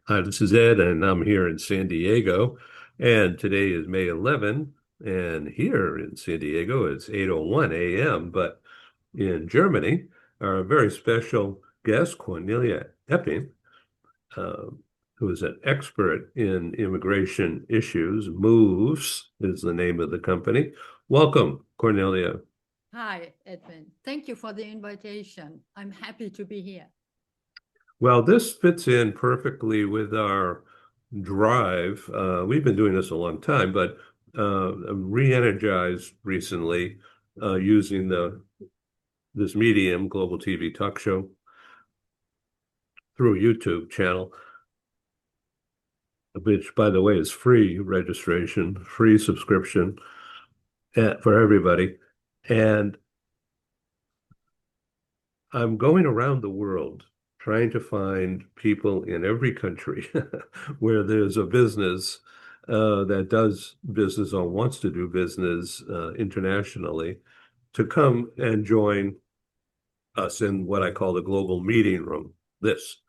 Hi, this is Ed, and I'm here in San Diego. And today is May 11, and here in San Diego it's 8:01 a.m. But in Germany, our very special guest, Cornelia Epping, uh, who is an expert in immigration issues, Moves is the name of the company. Welcome, Cornelia. Hi, Edwin. Thank you for the invitation. I'm happy to be here. Well, this fits in perfectly with our drive. We've been doing this a long time, but re-energized recently using the this medium, global TV talk show, through a YouTube channel, which, by the way, is free registration, free subscription for everybody. And I'm going around the world trying to find people in every country where there's a business that does business or wants to do business internationally to come and join us in what I call the global meeting room, this.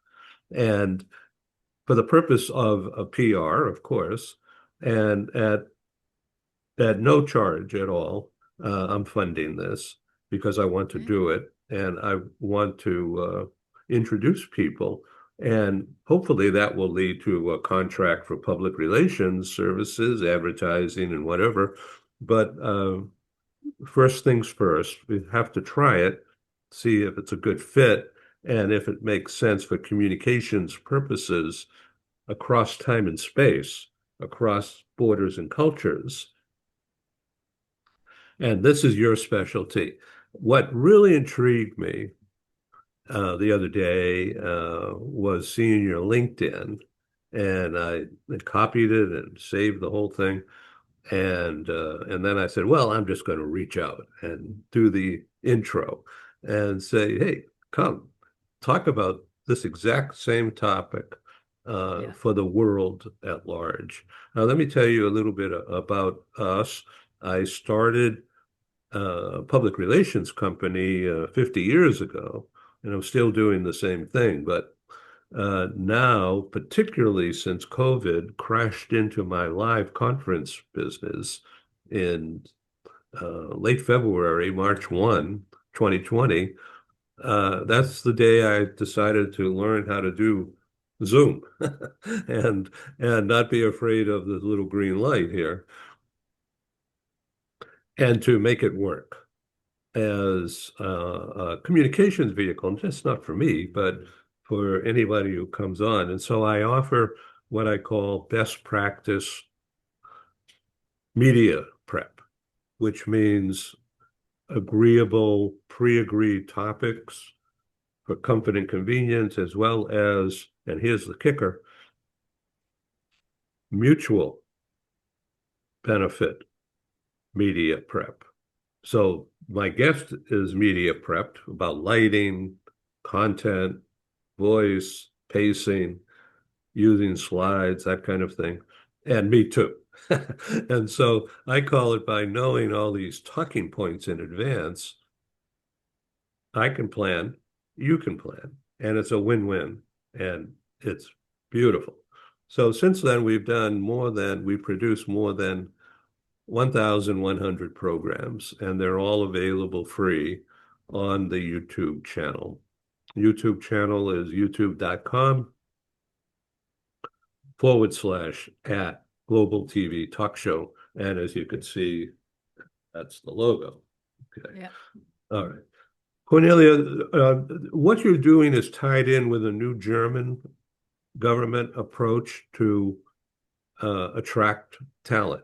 And for the purpose of a PR, of course, and at no charge at all, I'm funding this because I want to Okay. do it and I want to introduce people. And hopefully that will lead to a contract for public relations services, advertising, and whatever. But first things first, we have to try it, see if it's a good fit, and if it makes sense for communications purposes across time and space, across borders and cultures. And this is your specialty. What really intrigued me the other day was seeing your LinkedIn, and I copied it and saved the whole thing. And then I said, well, I'm just going to reach out and do the intro and say, hey, come talk about this exact same topic Yeah. for the world at large. Now, let me tell you a little bit about us. I started public relations company 50 years ago, and I'm still doing the same thing. But now, particularly since COVID crashed into my live conference business in late February, March 1, 2020, that's the day I decided to learn how to do Zoom and not be afraid of the little green light here and to make it work as a communications vehicle, and just not for me, but for anybody who comes on. And so I offer what I call best practice media prep, which means agreeable, pre-agreed topics for comfort and convenience, as well as, and here's the kicker, mutual benefit media prep. So my guest is media prepped about lighting, content, voice, pacing, using slides, that kind of thing. And me too. And so I call it, by knowing all these talking points in advance, I can plan, you can plan, and it's a win-win, and it's beautiful. So since then, we've produced more than 1,100 programs, and they're all available free on the YouTube channel. YouTube channel is youtube.com/@ Global TV Talk Show. And as you can see, that's the logo. Okay. Yeah. All right. Cornelia, what you're doing is tied in with a new German government approach to attract talent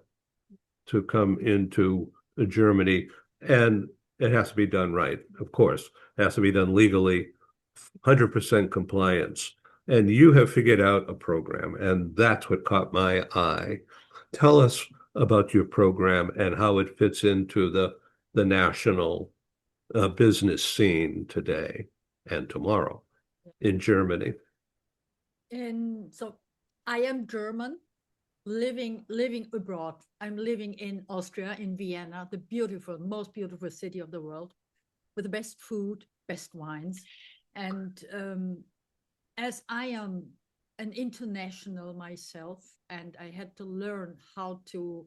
to come into Germany. And it has to be done right, of course. It has to be done legally, 100% compliance. And you have figured out a program, and that's what caught my eye. Tell us about your program and how it fits into the national business scene today and tomorrow in Germany. And so I am German, living abroad. I'm living in Austria, in Vienna, the beautiful, most beautiful city of the world, with the best food, best wines. And as I am an international myself, and I had to learn how to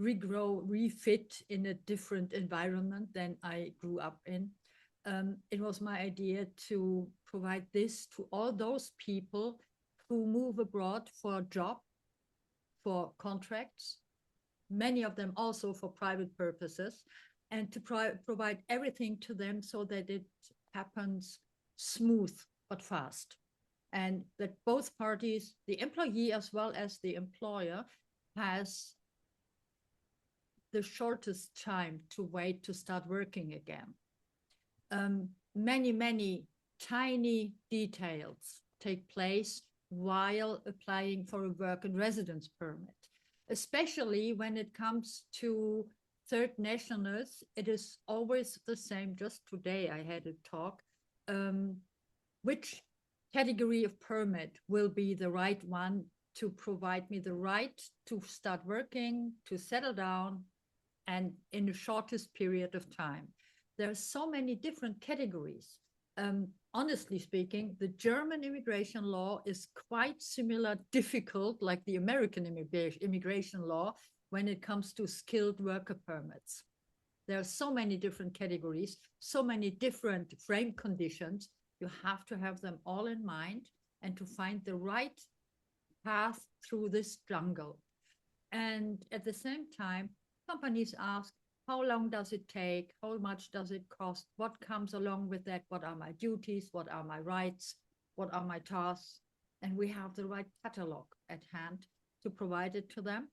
regrow, refit in a different environment than I grew up in. It was my idea to provide this to all those people who move abroad for a job, for contracts, many of them also for private purposes, and to provide everything to them so that it happens smooth but fast. And that both parties, the employee as well as the employer, has the shortest time to wait to start working again. Many tiny details take place while applying for a work and residence permit, especially when it comes to third nationals. It is always the same. Just today I had a talk. Which category of permit will be the right one to provide me the right to start working, to settle down, and in the shortest period of time? There are so many different categories. Honestly speaking, the German immigration law is quite similar, difficult, like the American immigration law when it comes to skilled worker permits. There are so many different categories, so many different frame conditions. You have to have them all in mind and to find the right path through this jungle. And at the same time, companies ask, how long does it take? How much does it cost? What comes along with that? What are my duties? What are my rights? What are my tasks? And we have the right catalog at hand to provide it to them.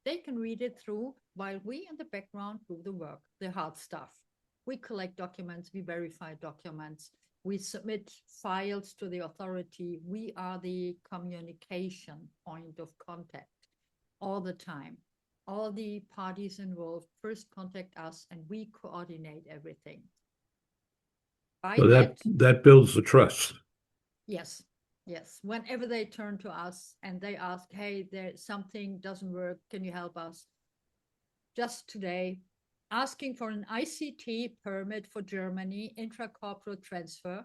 They can read it through while we in the background do the work, the hard stuff. We collect documents, we verify documents, we submit files to the authority. We are the communication point of contact all the time. All the parties involved first contact us and we coordinate everything. By So that, that builds the trust. yes, yes. Whenever they turn to us and they ask, hey, there's something doesn't work, can you help us? Just today, asking for an ICT permit for Germany, intracorporate transfer,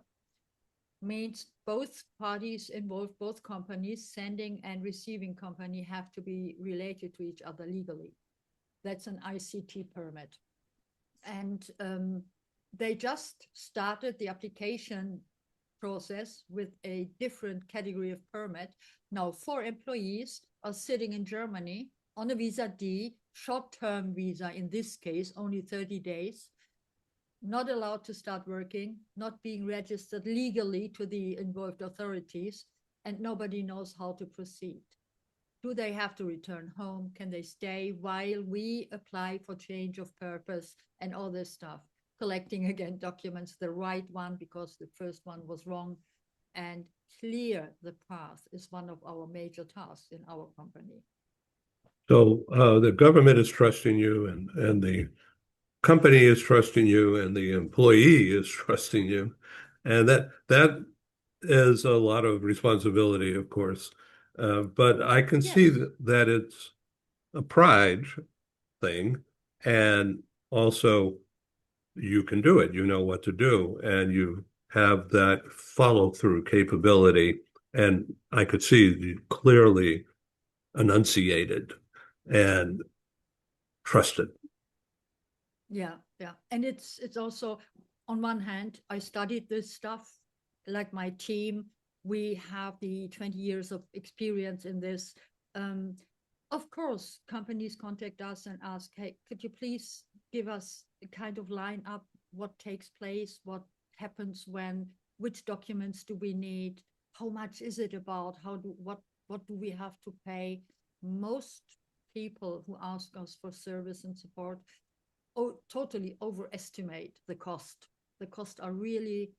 means both parties involved, both companies, sending and receiving company, have to be related to each other legally. That's an ICT permit. And they just started the application process with a different category of permit. Now, 4 employees are sitting in Germany on a visa D, short-term visa, in this case, only 30 days, not allowed to start working, not being registered legally to the involved authorities, and nobody knows how to proceed. Do they have to return home? Can they stay while we apply for change of purpose and all this stuff? Collecting again documents, the right one because the first one was wrong, and clear the path is one of our major tasks in our company. So the government is trusting you, and the company is trusting you, and the employee is trusting you, and that is a lot of responsibility, of course. But I can see Yes. that it's a pride thing, and also you can do it. You know what to do, and you have that follow-through capability. And I could see you clearly enunciated and trusted. Yeah, yeah. And it's also, on one hand, I studied this stuff, like my team. We have the 20 years of experience in this. Of course, companies contact us and ask, hey, could you please give us a kind of line up what takes place, what happens when, which documents do we need, how much is it about, what do we have to pay? Most people who ask us for service and support totally overestimate the cost. The costs are really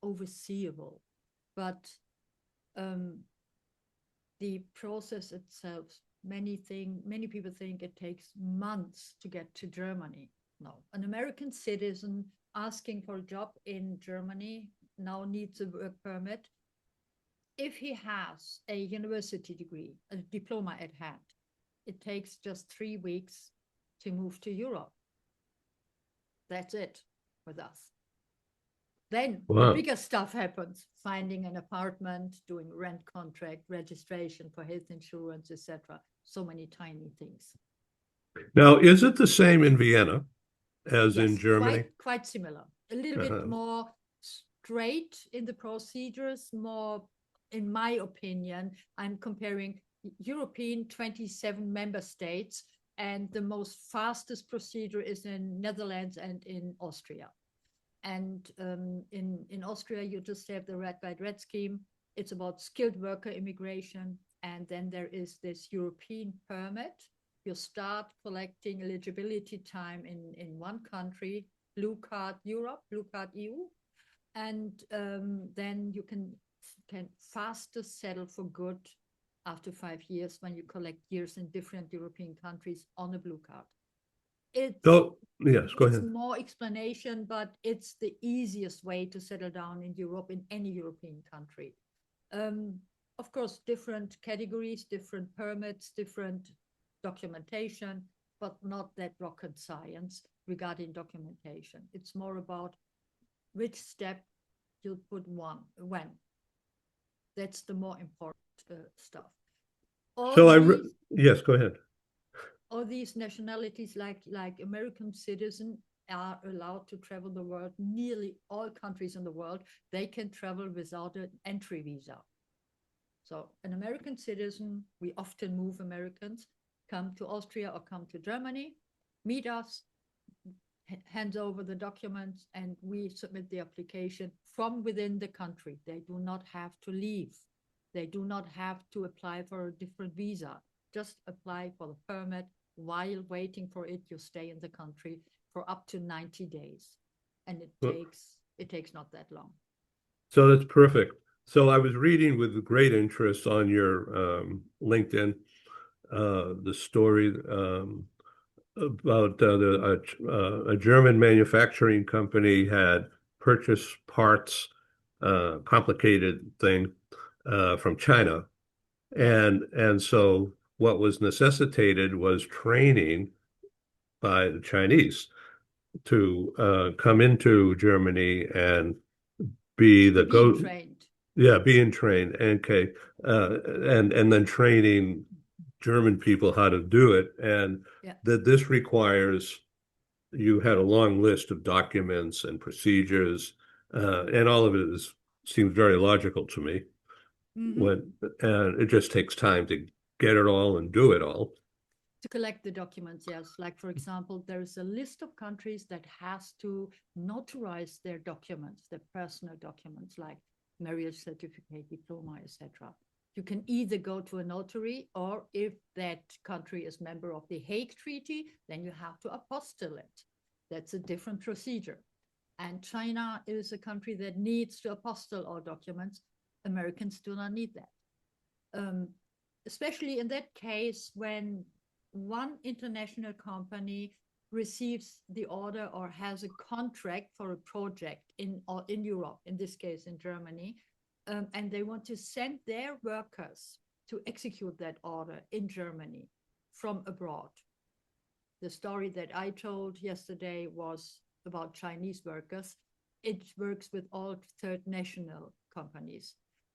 overseeable, but the process itself, many people think it takes months to get to Germany. No, an American citizen asking for a job in Germany now needs a work permit. If he has a university degree, a diploma at hand, it takes just 3 weeks to move to Europe. That's it with us. Then the Wow. bigger stuff happens, finding an apartment, doing rent contract, registration for health insurance, etc. So many tiny things. Now, is it the same in Vienna as in Yes, Germany? quite similar. A little bit Uh-huh. more straight in the procedures, more, in my opinion, I'm comparing European 27 member states, and the most fastest procedure is in Netherlands and in Austria. And in Austria, you just have the red, white, red scheme. It's about skilled worker immigration. And then there is this European permit. You start collecting eligibility time in one country, blue card Europe, blue card EU. And then you can faster settle for good after 5 years when you collect years in different European countries on a blue card. It's Oh, yes, go it's ahead. more explanation, but it's the easiest way to settle down in Europe, in any European country. Um, of course, different categories, different permits, different documentation, but not that rocket science regarding documentation. It's more about which step you put when. That's the more important stuff. All So these yes, go ahead. all these nationalities, like American citizens, are allowed to travel the world. Nearly all countries in the world, they can travel without an entry visa. So an American citizen, we often move Americans, come to Austria or come to Germany, meet us, hand over the documents, and we submit the application from within the country. They do not have to leave. They do not have to apply for a different visa. Just apply for the permit. While waiting for it, you stay in the country for up to 90 days. And it takes not that long. So that's perfect. So I was reading with great interest on your LinkedIn the story about a German manufacturing company had purchased parts, complicated thing from China, Yes. and so what was necessitated was training by the Chinese to come into Germany and be the Being go, trained. yeah, being trained, okay, and then training German people how to do it, and Yeah. that this requires you had a long list of documents and procedures, and all of it seems very logical to me. Mm-hmm. When and it just takes time to get it all and do it all. To collect the documents, yes. Like, for example, there's a list of countries that has to notarize their documents, their personal documents, like marriage certificate, diploma, etc. You can either go to a notary, or if that country is member of the Hague Treaty, then you have to apostille it. That's a different procedure. And China is a country that needs to apostille all documents. Americans do not need that. Especially in that case when one international company receives the order or has a contract for a project in Europe, in this case in Germany, and they want to send their workers to execute that order in Germany from abroad. The story that I told yesterday was about Chinese workers. It works with all third national companies.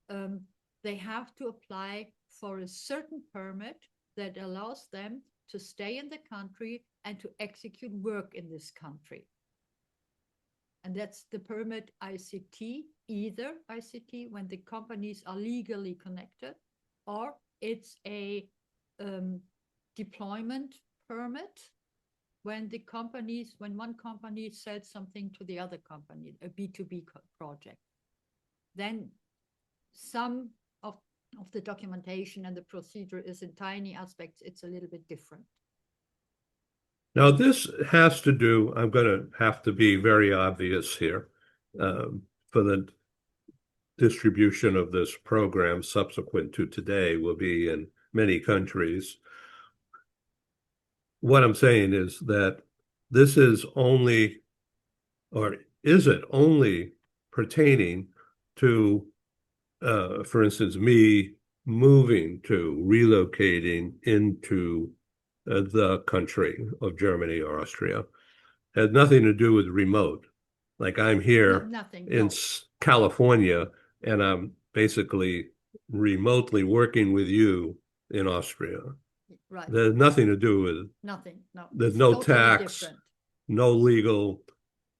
Um, they have to apply for a certain permit that allows them to stay in the country and to execute work in this country. And that's the permit ICT, either ICT when the companies are legally connected, or it's a deployment permit when one company sells something to the other company, a B2B project. Then some of the documentation and the procedure is in tiny aspects, it's a little bit different. Now, this has to do, I'm going to have to be very obvious here for the distribution of this program subsequent to today will be in many countries. What I'm saying is that this is only, or is it only pertaining to, for instance, me moving to relocating into the country of Germany or Austria? It had nothing to do with remote. Like I'm No, here nothing. in No, California and I'm basically remotely working with you in Austria. right. There's nothing to do with, Nothing. No, there's it's no totally tax, different. no legal,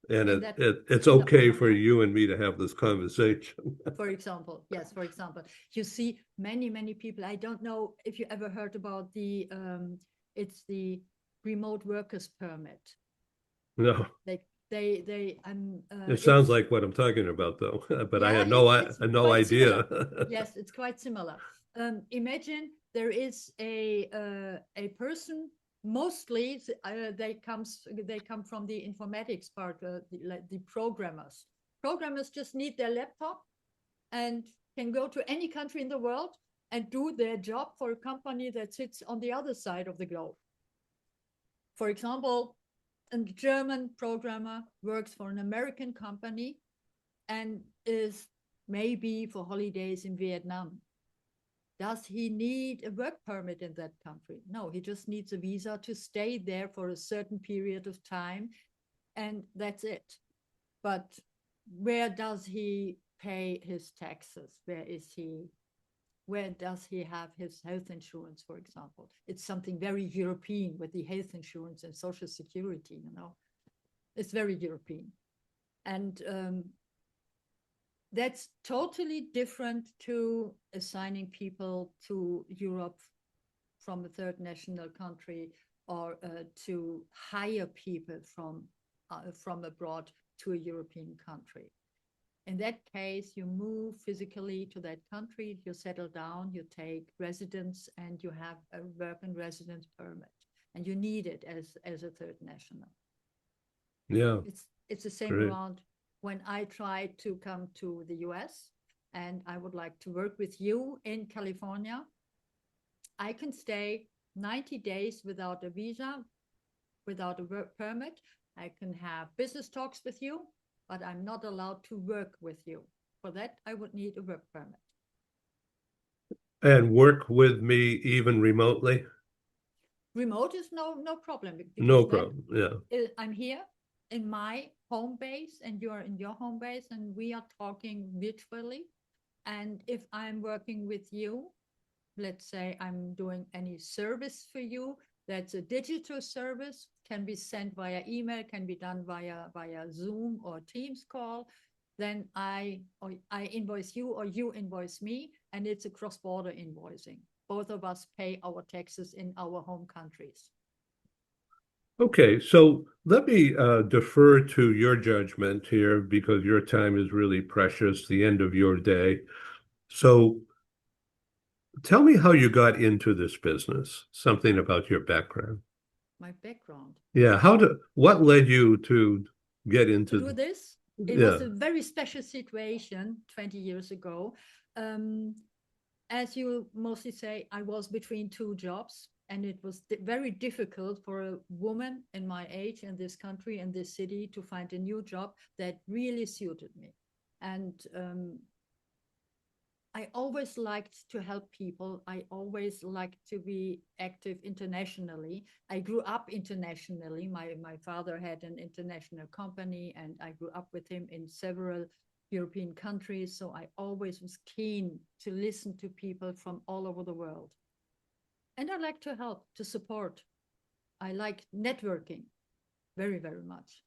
and And that, it's no, okay no, for no. you and me to have this conversation. For example, yes, for example, you see many people. I don't know if you ever heard about it's the remote workers permit. No, Like it sounds it's, like what I'm talking about though, but I yeah, had it's no quite idea. similar. Yes, it's quite similar. Imagine there is a person. Mostly, they come from the informatics part, like the programmers. Programmers just need their laptop and can go to any country in the world and do their job for a company that sits on the other side of the globe. For example, a German programmer works for an American company and is maybe for holidays in Vietnam. Does he need a work permit in that country? No, he just needs a visa to stay there for a certain period of time, and that's it. But where does he pay his taxes? Where does he have his health insurance, for example? It's something very European with the health insurance and social security, you know. It's very European. And that's totally different to assigning people to Europe from a third national country, or to hire people from abroad to a European country. In that case, you move physically to that country, you settle down, you take residence, and you have a work and residence permit, and you need it as a third national. Yeah, It's the same great. around when I tried to come to the US and I would like to work with you in California. I can stay 90 days without a visa, without a work permit. I can have business talks with you, but I'm not allowed to work with you. For that, I would need a work permit. And work with me even remotely? Remote is no problem, No because then problem. Yeah. I'm here in my home base and you're in your home base and we are talking virtually. And if I'm working with you, let's say I'm doing any service for you, that's a digital service, can be sent via email, can be done via Zoom or Teams call, then I invoice you or you invoice me, and it's a cross-border invoicing. Both of us pay our taxes in our home countries. Okay, so let me defer to your judgment here because your time is really precious, the end of your day. So tell me how you got into this business, something about your background. My background. Yeah, what led you to get To into do this, it yeah. was a very special situation 20 years ago. Um, as you mostly say, I was between two jobs, and it was very difficult for a woman in my age in this country, in this city, to find a new job that really suited me. And I always liked to help people. I always liked to be active internationally. I grew up internationally. My father had an international company, and I grew up with him in several European countries. So I always was keen to listen to people from all over the world. And I like to help, to support. I like networking very much.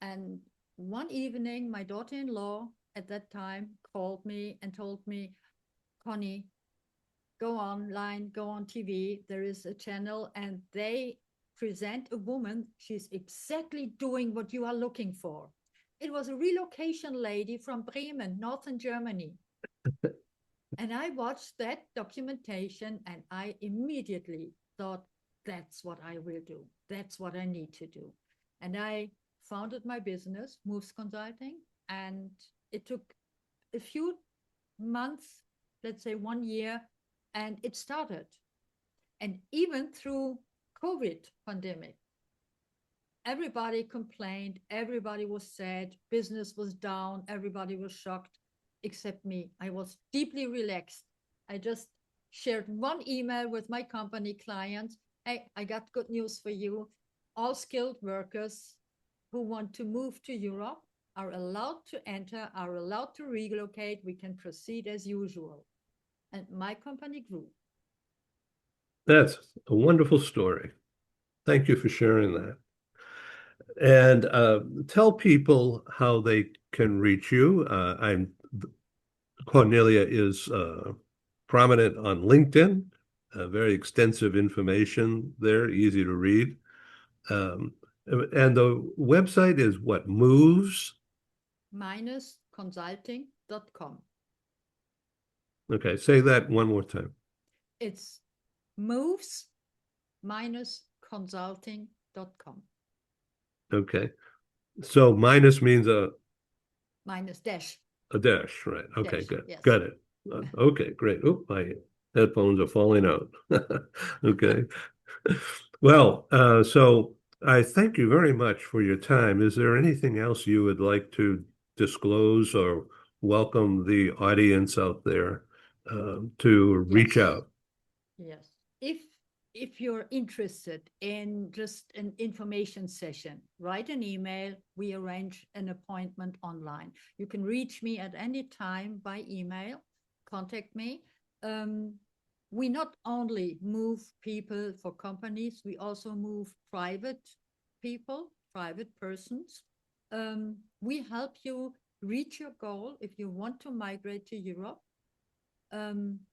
And one evening, my daughter-in-law at that time called me and told me, Connie, go online, go on TV. There is a channel and they present a woman. She's exactly doing what you are looking for. It was a relocation lady from Bremen, northern Germany. And I watched that documentation and I immediately thought, that's what I will do. That's what I need to do. And I founded my business, Moves Consulting, and it took a few months, let's say 1 year, and it started. And even through COVID pandemic, everybody complained, everybody was sad, business was down, everybody was shocked, except me. I was deeply relaxed. I just shared one email with my company clients. Hey, I got good news for you. All skilled workers who want to move to Europe are allowed to enter, are allowed to relocate. We can proceed as usual. And my company grew. That's a wonderful story. Thank you for sharing that. And tell people how they can reach you. Cornelia is prominent on LinkedIn, very extensive information there, easy to read. Um, and the website is what? Moves? Consulting.com. Okay, say that one more time. It's moves consulting.com. Okay. So minus means Minus dash. a dash, right? Okay, Dash, good. yes. Got it. Okay, great. Oh, my headphones are falling out. Okay. Well, so I thank you very much for your time. Is there anything else you would like to disclose or welcome the audience out there to reach Yes. out? Yes. If you're interested in just an information session, write an email. We arrange an appointment online. You can reach me at any time by email. Contact me. We not only move people for companies, we also move private people, private persons. We help you reach your goal if you want to migrate to Europe.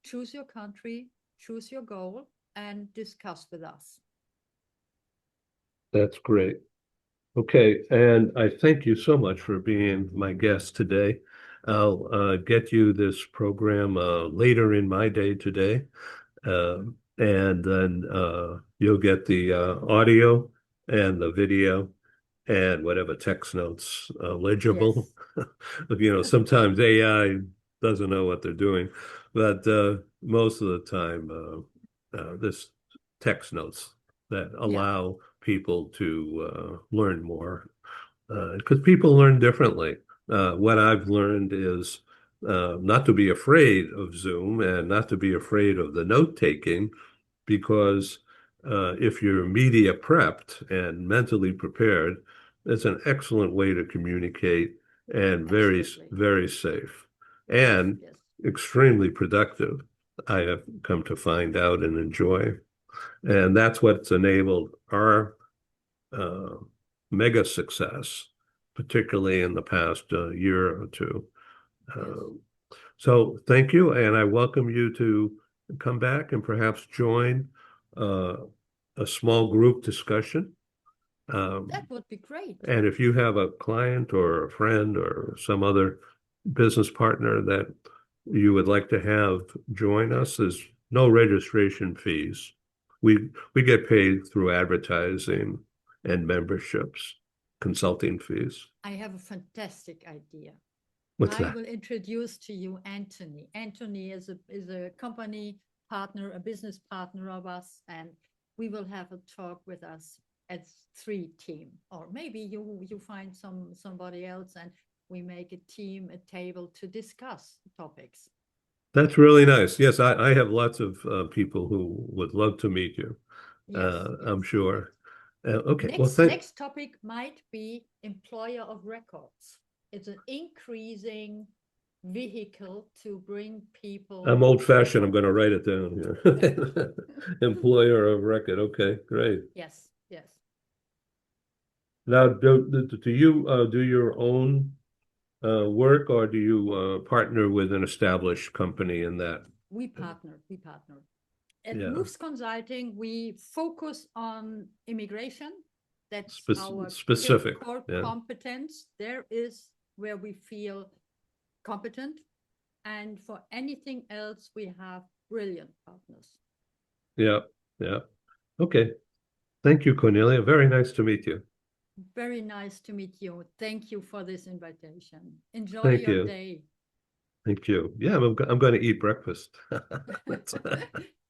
Choose your country, choose your goal, and discuss with us. That's great. Okay, and I thank you so much for being my guest today. I'll get you this program later in my day today, and then you'll get the audio and the video and whatever text notes legible. Yes. Sometimes AI doesn't know what they're doing, but most of the time, this text notes that Yeah, allow people to learn more because people learn differently. What I've learned is not to be afraid of Zoom and not to be afraid of the note taking because if you're media prepped and mentally prepared, it's an excellent way to communicate and very, absolutely. very safe Yes, and yes, extremely productive. I have come to find out and enjoy. And that's what's enabled our uh, mega success, particularly in the past year or two. yes. Uh, so thank you, and I welcome you to come back and perhaps join uh, a small group discussion. Um, That would be great. and if you have a client or a friend or some other business partner that you would like to have join us, there's no registration fees. We get paid through advertising and memberships, consulting fees. I have a fantastic idea. What's I that? will introduce to you Anthony. Anthony is a company partner, a business partner of us, and we will have a talk with us as three team. Or maybe you find somebody else and we make a team, a table to discuss topics. That's really nice. Yes, I have lots of people who would love to meet you. Yes, I'm yes, great. sure. Okay, well, Next topic might be employer of records. It's an increasing vehicle to bring I'm people old-fashioned. I'm for going to write it down here. Employer of record. Okay, great. yes, yes. Now, do you do your own work, or do you partner with an established company in that? We partner. At Yeah, Moves Consulting, we focus on immigration. That's our specific. core Yeah, competence. There is where we feel competent. And for anything else, we have brilliant partners. yeah, yeah. Okay. Thank you, Cornelia. Very nice to meet you. Very nice to meet you. Thank you for this invitation. Enjoy Thank your you. day. Thank you. Yeah, I'm going to eat breakfast.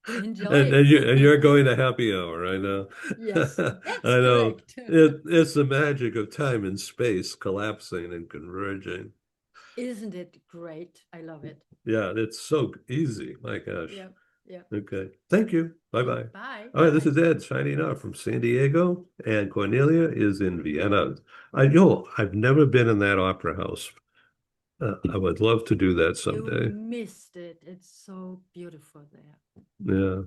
Enjoy. And you're going to happy hour. I know. Yes, that's I know. correct. It's the magic of time and space collapsing and converging. Isn't it great? I love it. Yeah, it's so easy. My gosh. Yeah. Yeah. Okay. Thank you. Bye-bye. Bye. All right, this Bye. is Ed signing off from San Diego, and Cornelia is in Vienna. I've never been in that opera house. I would love to do that You someday. missed it. It's so beautiful there. Yeah.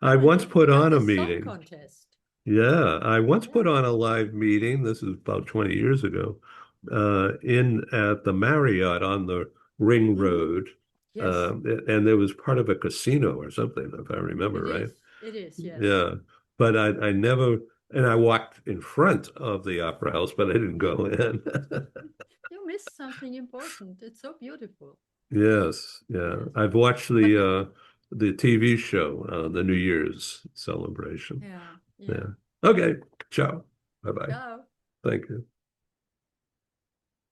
I Oh, and once they put got on a the song meeting. contest. Yeah, I once put Yeah. on a live meeting. This is about 20 years ago, in at the Marriott on the Ring Mm-hmm. Road. Yes, And there was part of a casino or something, if I remember it right. is. It is. Yes. Yeah, but I never, and I walked in front of the opera house, but I didn't go in. You missed something important. It's so beautiful. Yes, yeah. Yes. I've watched But now, the TV show, the New Year's celebration. yeah, yeah. Yeah. Okay. Ciao. Bye-bye. Ciao. Thank you.